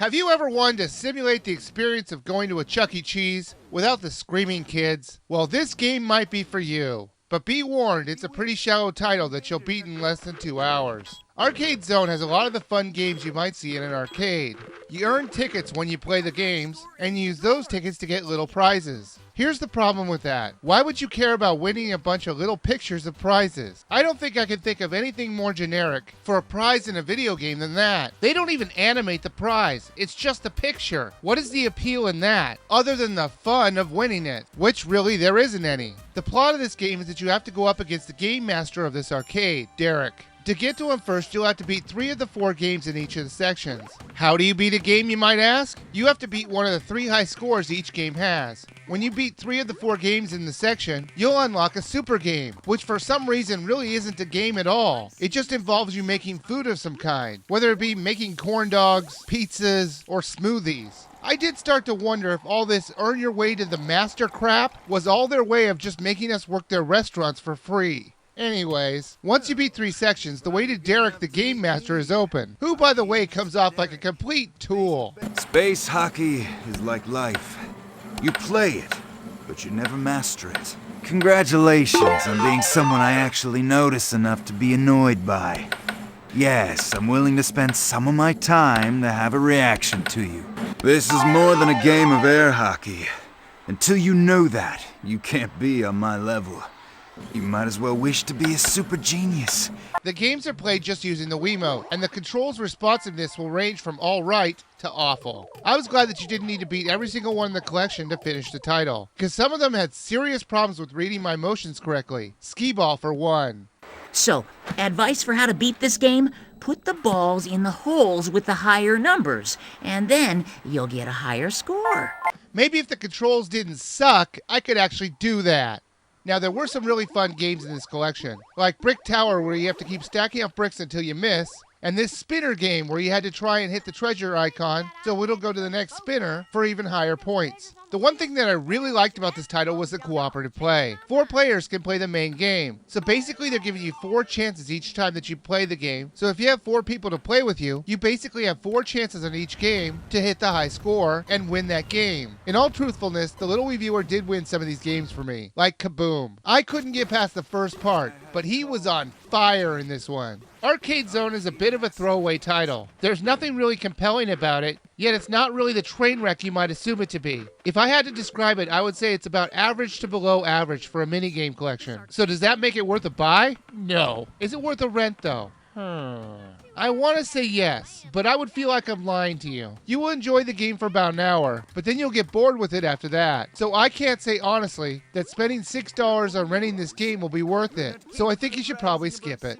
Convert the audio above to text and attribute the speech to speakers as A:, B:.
A: Have you ever wanted to simulate the experience of going to a Chuck E. Cheese without the screaming kids? Well, this game might be for you. But be warned, it's a pretty shallow title that you'll beat in less than 2 hours. Arcade Zone has a lot of the fun games you might see in an arcade. You earn tickets when you play the games, and you use those tickets to get little prizes. Here's the problem with that. Why would you care about winning a bunch of little pictures of prizes? I don't think I can think of anything more generic for a prize in a video game than that. They don't even animate the prize. It's just a picture. What is the appeal in that, other than the fun of winning it? Which really there isn't any. The plot of this game is that you have to go up against the game master of this arcade, Derek. To get to him first, you'll have to beat 3 of the 4 games in each of the sections. How do you beat a game, you might ask? You have to beat one of the 3 high scores each game has. When you beat 3 of the 4 games in the section, you'll unlock a super game, which for some reason really isn't a game at all. It just involves you making food of some kind, whether it be making corn dogs, pizzas, or smoothies. I did start to wonder if all this earn your way to the master crap was all their way of just making us work their restaurants for free. Anyways, once you beat 3 sections, the way to Derek the Game Master is open, who, by the way, comes off like a complete tool.
B: Space hockey is like life. You play it, but you never master it. Congratulations on being someone I actually notice enough to be annoyed by. Yes, I'm willing to spend some of my time to have a reaction to you. This is more than a game of air hockey. Until you know that, you can't be on my level. You might as well wish to be a super genius.
A: The games are played just using the Wiimote, and the controls responsiveness will range from all right to awful. I was glad that you didn't need to beat every single one in the collection to finish the title, because some of them had serious problems with reading my motions correctly. Skeeball for one.
C: So, advice for how to beat this game? Put the balls in the holes with the higher numbers, and then you'll get a higher score.
A: Maybe if the controls didn't suck, I could actually do that. Now, there were some really fun games in this collection, like Brick Tower, where you have to keep stacking up bricks until you miss, and this spinner game where you had to try and hit the treasure icon so it'll go to the next spinner for even higher points. The one thing that I really liked about this title was the cooperative play. 4 players can play the main game. So basically they're giving you 4 chances each time that you play the game. So if you have 4 people to play with you, you basically have 4 chances on each game to hit the high score and win that game. In all truthfulness, the little Wiiviewer did win some of these games for me, like Kaboom. I couldn't get past the first part, but he was on fire in this one. Arcade Zone is a bit of a throwaway title. There's nothing really compelling about it, yet it's not really the train wreck you might assume it to be. If I had to describe it, I would say it's about average to below average for a minigame collection. So does that make it worth a buy? No. Is it worth a rent though? I want to say yes, but I would feel like I'm lying to you. You will enjoy the game for about an hour, but then you'll get bored with it after that. So I can't say honestly that spending $6 on renting this game will be worth it. So I think you should probably skip it.